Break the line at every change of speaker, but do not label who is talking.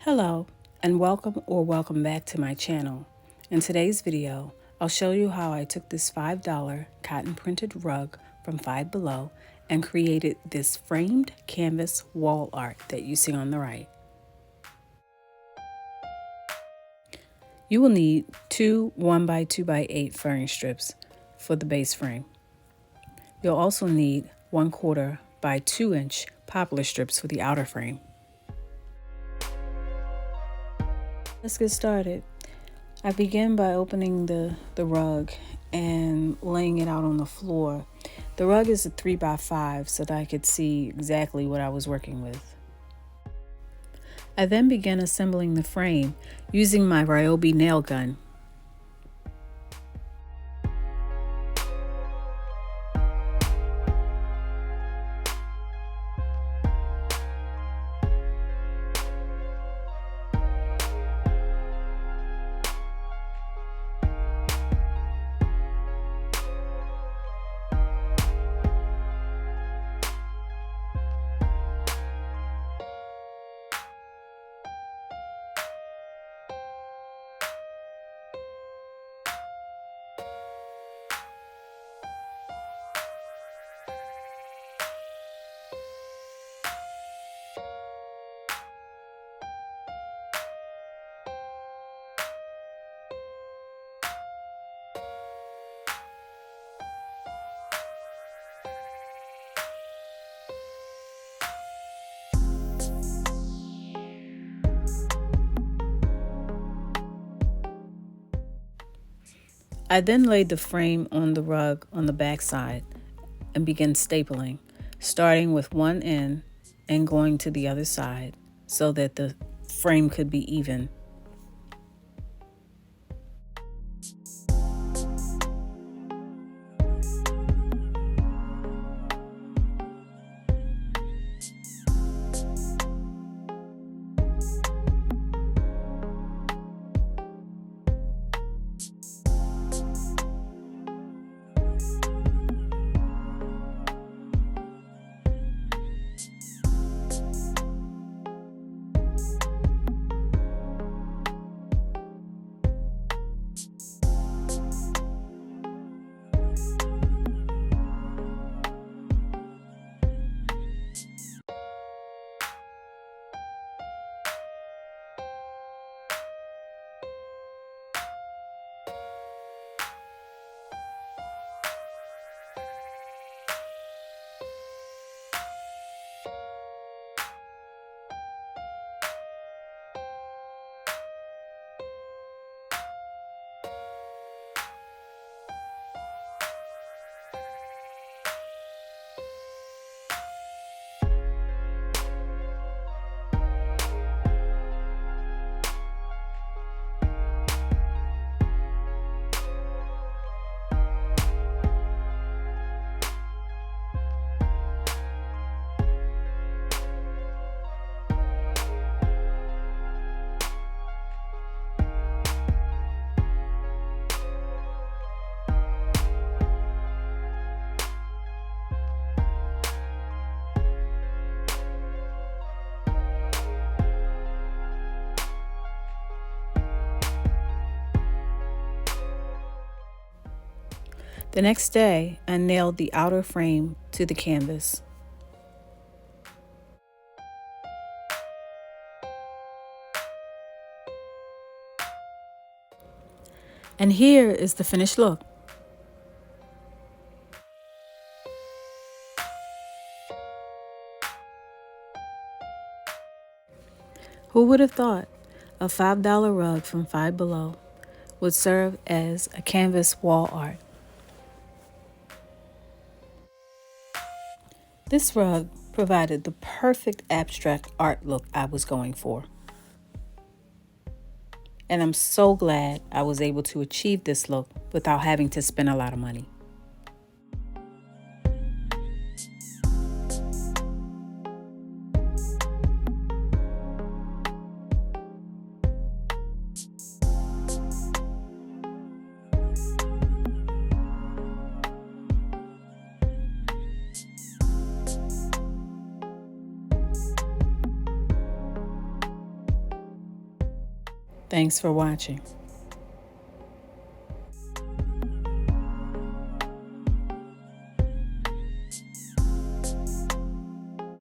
Hello and welcome back to my channel. In today's video, I'll show you how I took this $5 cotton printed rug from Five Below and created this framed canvas wall art that you see on the right. You will need two 1x2x8 furring strips for the base frame. You'll also need 1/4 by 2-inch poplar strips for the outer frame. Let's get started. I begin by opening the rug and laying it out on the floor. The rug is a 3x5 so that I could see exactly what I was working with. I then began assembling the frame using my Ryobi nail gun. I then laid the frame on the rug on the back side and began stapling, starting with one end and going to the other side so that the frame could be even. The next day, I nailed the outer frame to the canvas. And here is the finished look. Who would have thought a $5 rug from Five Below would serve as a canvas wall art? This rug provided the perfect abstract art look I was going for. And I'm so glad I was able to achieve this look without having to spend a lot of money. Thanks for watching.